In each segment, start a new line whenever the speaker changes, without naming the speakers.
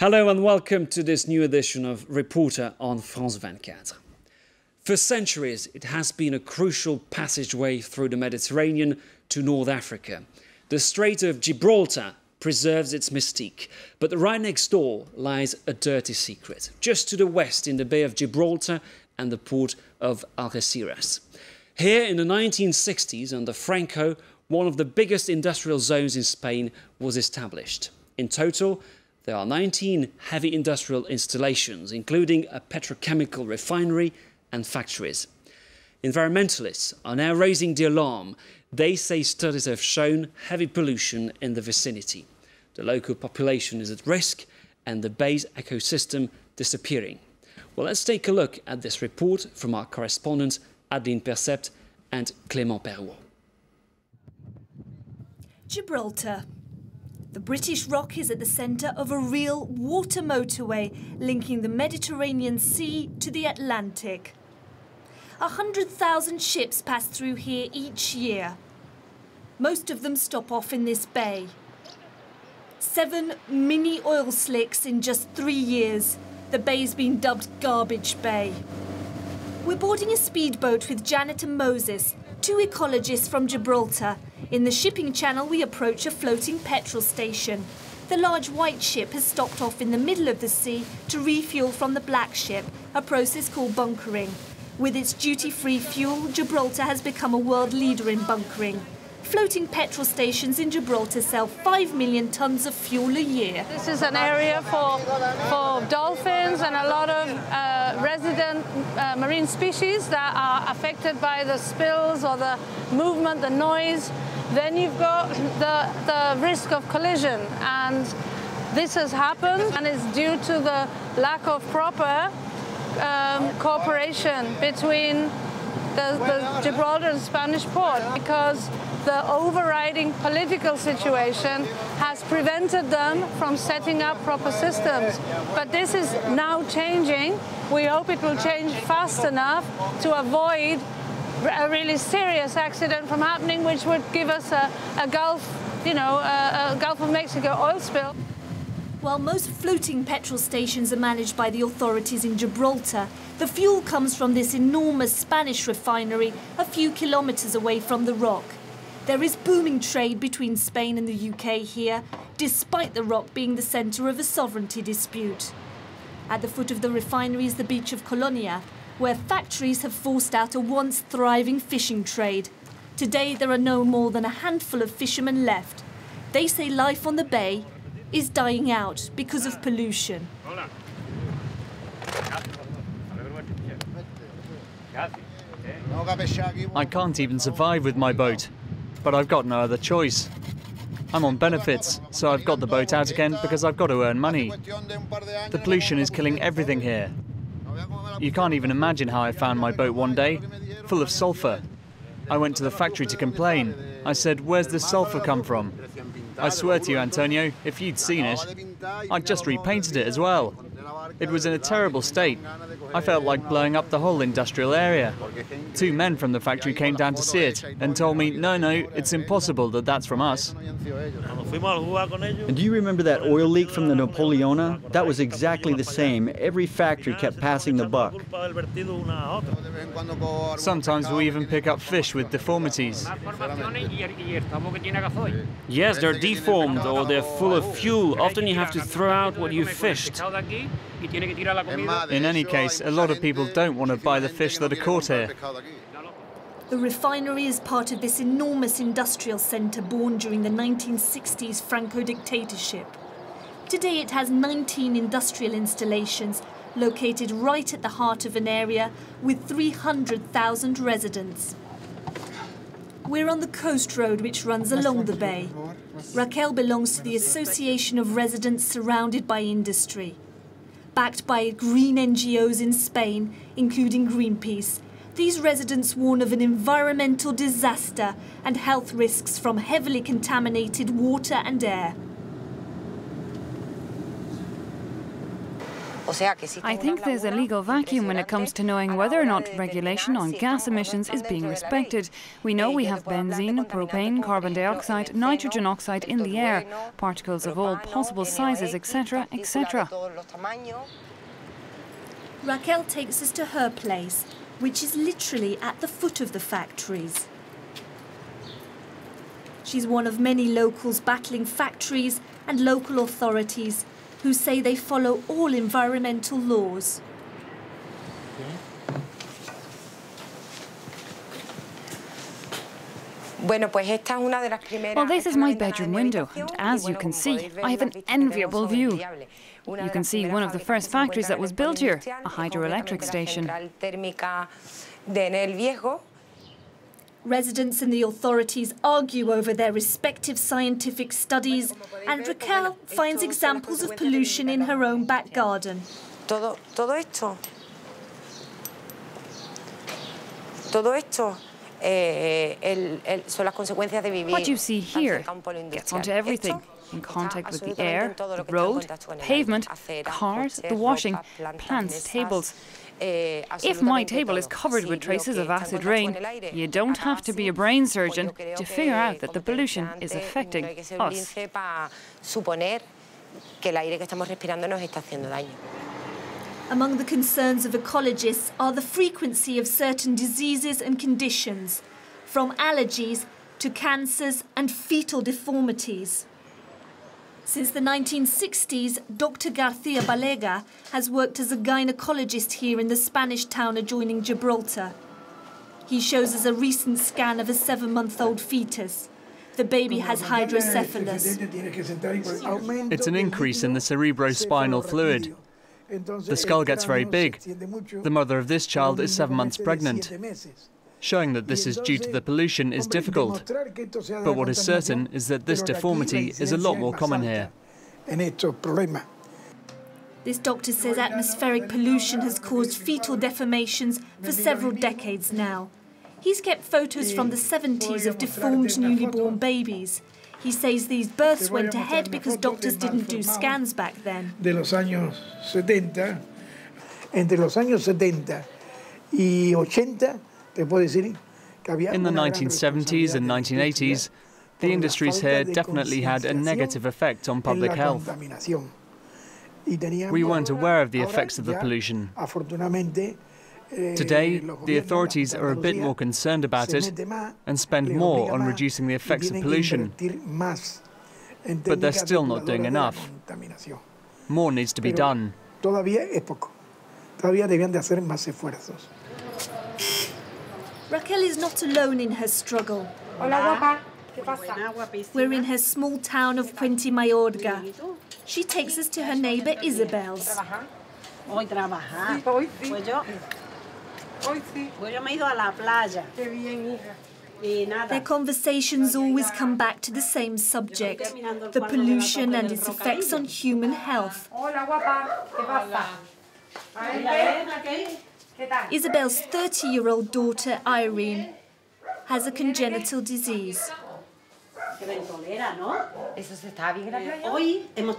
Hello and welcome to this new edition of Reporter on France 24. For centuries, it has been a crucial passageway through the Mediterranean to North Africa. The Strait of Gibraltar preserves its mystique, but right next door lies a dirty secret, just to the west in the Bay of Gibraltar and the port of Algeciras. Here in the 1960s, under Franco, one of the biggest industrial zones in Spain was established. In total, there are 19 heavy industrial installations, including a petrochemical refinery and factories. Environmentalists are now raising the alarm. They say studies have shown heavy pollution in the vicinity. The local population is at risk and the bay's ecosystem disappearing. Well, let's take a look at this report from our correspondents Adeline Percept and Clément Perrault.
Gibraltar. The British rock is at the centre of a real water motorway linking the Mediterranean Sea to the Atlantic. 100,000 ships pass through here each year. Most of them stop off in this bay. 7 mini oil slicks in just 3 years. The bay's been dubbed Garbage Bay. We're boarding a speedboat with Janet and Moses, 2 ecologists from Gibraltar. In the shipping channel, we approach a floating petrol station. The large white ship has stopped off in the middle of the sea to refuel from the black ship, a process called bunkering. With its duty-free fuel, Gibraltar has become a world leader in bunkering. Floating petrol stations in Gibraltar sell 5 million tonnes of fuel a year.
This is an area for dolphins and a lot of resident marine species that are affected by the spills or the movement, the noise. Then you've got the risk of collision, and this has happened, and it's due to the lack of proper cooperation between the Gibraltar and Spanish port, because the overriding political situation has prevented them from setting up proper systems. But this is now changing. We hope it will change fast enough to avoid a really serious accident from happening, which would give us a Gulf, a Gulf of Mexico oil spill.
While most floating petrol stations are managed by the authorities in Gibraltar, the fuel comes from this enormous Spanish refinery a few kilometres away from the rock. There is booming trade between Spain and the UK here, despite the rock being the centre of a sovereignty dispute. At the foot of the refinery is the beach of Colonia, where factories have forced out a once thriving fishing trade. Today there are no more than a handful of fishermen left. They say life on the bay is dying out because of pollution.
I can't even survive with my boat, but I've got no other choice. I'm on benefits, so I've got the boat out again because I've got to earn money. The pollution is killing everything here. You can't even imagine how I found my boat one day, full of sulphur. I went to the factory to complain. I said, "Where's this sulphur come from?" I swear to you, Antonio, if you'd seen it, I'd just repainted it as well. It was in a terrible state. I felt like blowing up the whole industrial area. 2 men from the factory came down to see it and told me, no, it's impossible that that's from us.
And do you remember that oil leak from the Napoleona? That was exactly the same. Every factory kept passing the buck.
Sometimes we even pick up fish with deformities.
Yes, they're deformed or they're full of fuel. Often you have to throw out what you fished.
In any case, a lot of people don't want to buy the fish that are caught here.
The refinery is part of this enormous industrial centre born during the 1960s Franco dictatorship. Today it has 19 industrial installations located right at the heart of an area with 300,000 residents. We're on the coast road which runs along the bay. Raquel belongs to the Association of Residents Surrounded by Industry. Backed by green NGOs in Spain, including Greenpeace, these residents warn of an environmental disaster and health risks from heavily contaminated water and air.
I think there's a legal vacuum when it comes to knowing whether or not regulation on gas emissions is being respected. We know we have benzene, propane, carbon dioxide, nitrogen oxide in the air, particles of all possible sizes, etc., etc.
Raquel takes us to her place, which is literally at the foot of the factories. She's one of many locals battling factories and local authorities who say they follow all environmental laws.
Well, this is my bedroom window, and as you can see, I have an enviable view. You can see one of the first factories that was built here, a hydroelectric station.
Residents and the authorities argue over their respective scientific studies, and Raquel finds examples of pollution in her own back garden.
What you see here gets onto everything, in contact with the air, the road, pavement, cars, the washing, plants, tables. If my table is covered with traces of acid rain, you don't have to be a brain surgeon to figure out that the pollution is affecting us.
Among the concerns of ecologists are the frequency of certain diseases and conditions, from allergies to cancers and fetal deformities. Since the 1960s, Dr. Garcia Balaguer has worked as a gynaecologist here in the Spanish town adjoining Gibraltar. He shows us a recent scan of a 7-month-old fetus. The baby has hydrocephalus.
It's an increase in the cerebrospinal fluid. The skull gets very big. The mother of this child is 7 months pregnant. Showing that this is due to the pollution is difficult, but what is certain is that this deformity is a lot more common here.
This doctor says atmospheric pollution has caused fetal deformations for several decades now. He's kept photos from the 70s of deformed newly born babies. He says these births went ahead because doctors didn't do scans back then.
In the 1970s and 1980s, the industries here definitely had a negative effect on public health. We weren't aware of the effects of the pollution. Today, the authorities are a bit more concerned about it and spend more on reducing the effects of pollution. But they're still not doing enough. More needs to be done.
Raquel is not alone in her struggle. We're in her small town of Quimica. She takes us to her neighbour Isabel's. Their conversations always come back to the same subject, the pollution and its effects on human health. Isabel's 30-year-old daughter, Irene, has a congenital disease.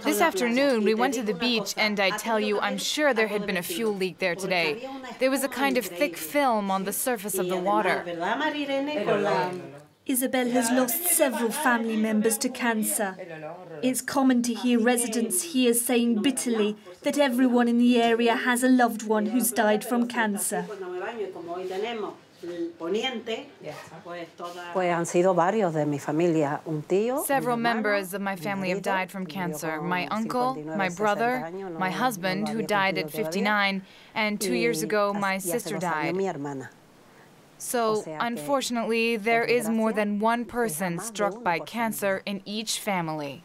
This afternoon, we went to the beach, and I tell you, I'm sure there had been a fuel leak there today. There was a kind of thick film on the surface of the water.
Isabel has lost several family members to cancer. It's common to hear residents here saying bitterly that everyone in the area has a loved one who's died from cancer.
Several members of my family have died from cancer. My uncle, my brother, my husband, who died at 59, and 2 years ago my sister died. So, unfortunately, there is more than one person struck by cancer in each family.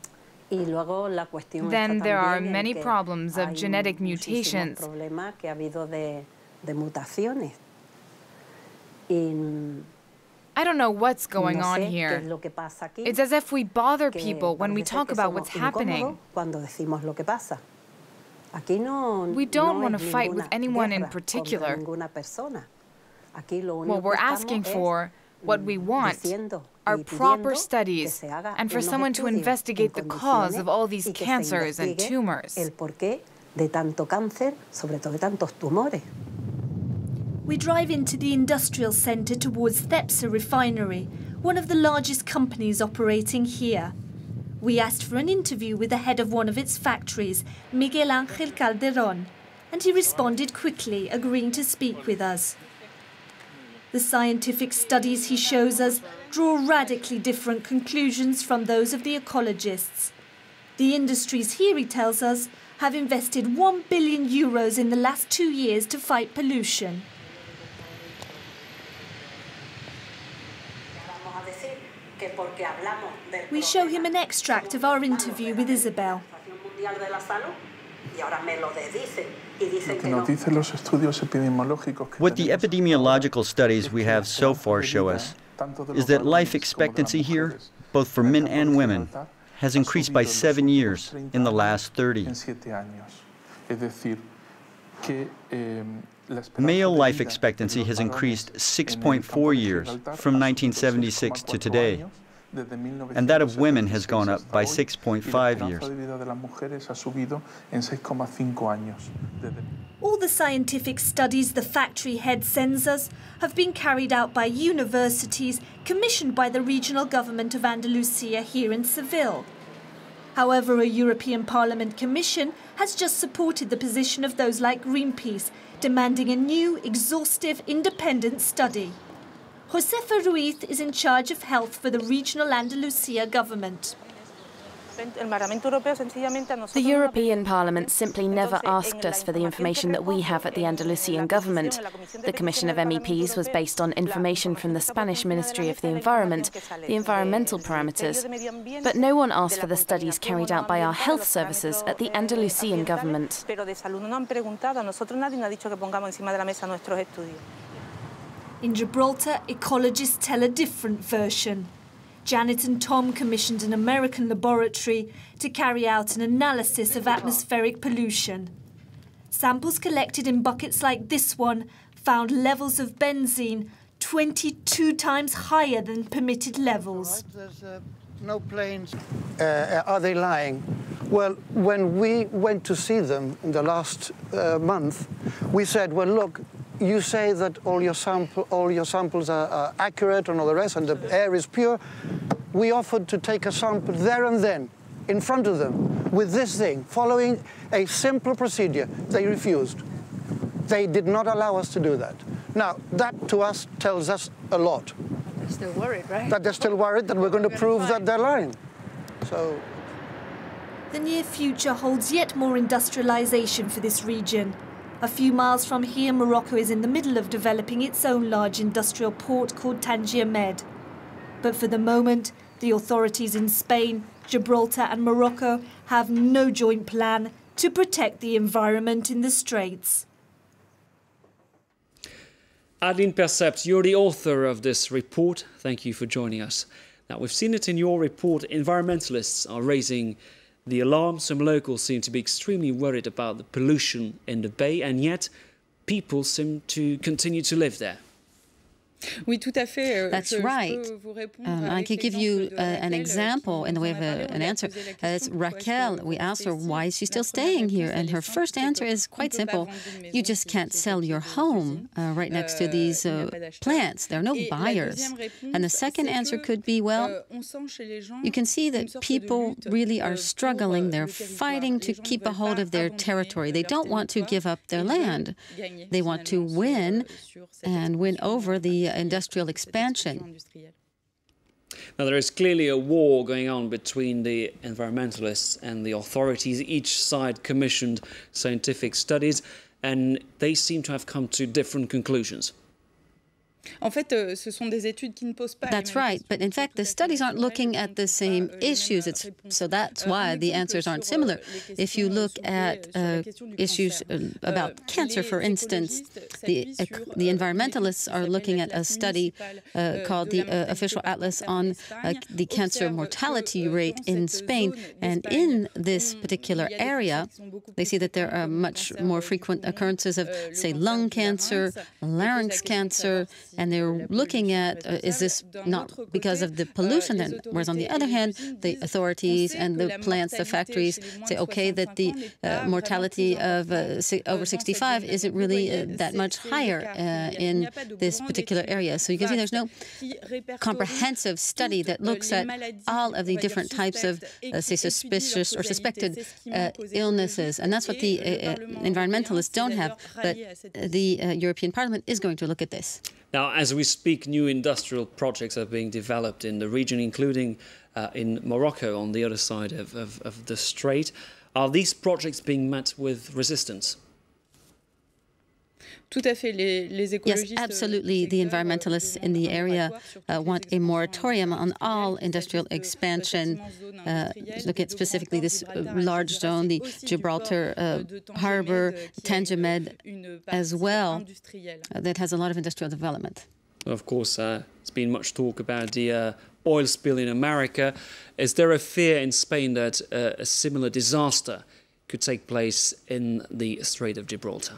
Then there are many problems of genetic mutations. I don't know what's going on here. It's as if we bother people when we talk about what's happening. We don't want to fight with anyone in particular. What we're asking for, what we want, are proper studies, and for someone to investigate the cause of all these cancers and tumors.
de tanto cáncer, sobre todo de tantos tumores.
We drive into the industrial centre towards Cepsa refinery, one of the largest companies operating here. We asked for an interview with the head of one of its factories, Miguel Calderon, and he responded quickly, agreeing to speak with us. The scientific studies he shows us draw radically different conclusions from those of the ecologists. The industries here, he tells us, have invested 1 billion euros in the last 2 years to fight pollution. We show him an extract of our interview with Isabel.
What the epidemiological studies we have so far show us is that life expectancy here, both for men and women, has increased by 7 years in the last 30. Male life expectancy has increased 6.4 years from 1976 to today, and that of women has gone up by 6.5 years.
All the scientific studies the factory head sends us have been carried out by universities commissioned by the regional government of Andalusia here in Seville. However, a European Parliament Commission has just supported the position of those like Greenpeace, demanding a new, exhaustive, independent study. Josefa RUIZ is in charge of health for the regional Andalusia government.
The European Parliament simply never asked us for the information that we have at the Andalusian government. The Commission of MEPs was based on information from the Spanish Ministry of the Environment, the environmental parameters, but no one asked for the studies carried out by our health services at the Andalusian government.
In Gibraltar, ecologists tell a different version. Janet and Tom commissioned an American laboratory to carry out an analysis of atmospheric pollution. Samples collected in buckets like this one found levels of benzene 22 times higher than permitted levels.
There's no planes. Are they lying? Well, when we went to see them in the last month, we said, well, look, you say that all your samples are accurate and all the rest, and the air is pure. We offered to take a sample there and then, in front of them, with this thing, following a simple procedure. They refused. They did not allow us to do that. Now, that to us tells us a lot.
They're still worried, right?
That they're still worried that we're going to prove that they're lying. So.
The near future holds yet more industrialization for this region. A few miles from here, Morocco is in the middle of developing its own large industrial port called Tangier Med. But for the moment, the authorities in Spain, Gibraltar and Morocco have no joint plan to protect the environment in the Straits.
Adeline Percept, you're the author of this report. Thank you for joining us. Now, we've seen it in your report. Environmentalists are raising the alarm. Some locals seem to be extremely worried about the pollution in the bay, and yet people seem to continue to live there.
That's right. I could give you an example in the way of an answer. It's Raquel. We asked her why is she still staying here, and her first answer is quite simple. You just can't sell your home right next to these plants. There are no buyers. And the second answer could be, well, you can see that people really are struggling. They're fighting to keep a hold of their territory. They don't want to give up their land. They want to win and win over the industrial expansion.
Now, there is clearly a war going on between the environmentalists and the authorities. Each side commissioned scientific studies, and they seem to have come to different conclusions.
That's right, but in fact the studies aren't looking at the same issues, so that's why the answers aren't similar. If you look at issues about cancer, for instance, the environmentalists are looking at a study called the Official Atlas on the cancer mortality rate in Spain, and in this particular area they see that there are much more frequent occurrences of, say, lung cancer, larynx cancer, And they're looking at, is this not because of the pollution then? Whereas on the other hand, the authorities and the plants, the factories say, okay, that the mortality of over 65 isn't really that much higher in this particular area. So you can see there's no comprehensive study that looks at all of the different types of, say, suspicious or suspected illnesses. And that's what the environmentalists don't have. But the European Parliament is going to look at this.
Now, as we speak, new industrial projects are being developed in the region, including in Morocco on the other side of the strait. Are these projects being met with resistance?
Yes, absolutely. The environmentalists in the area want a moratorium on all industrial expansion. Look at specifically this large zone, the Gibraltar harbour, Tangimed as well, that has a lot of industrial development.
Of course, there's been much talk about the oil spill in America. Is there a fear in Spain that a similar disaster could take place in the Strait of Gibraltar?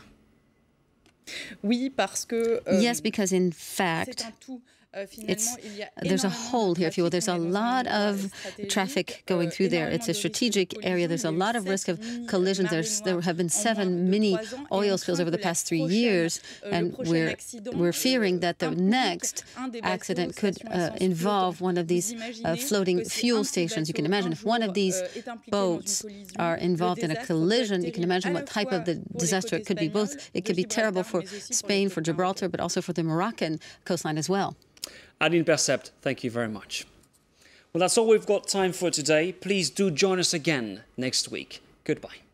Yes, because in fact, there's a hole here, if you will. There's a lot of traffic going through there. It's a strategic area. There's a lot of risk of collisions. There have been 7 mini oil spills over the past 3 years, and we're fearing that the next accident could involve one of these floating fuel stations. You can imagine if one of these boats are involved in a collision, you can imagine what type of the disaster it could be. Both, it could be terrible for Spain, for Gibraltar, but also for the Moroccan coastline as well.
Aline Percept, thank you very much. Well, that's all we've got time for today. Please do join us again next week. Goodbye.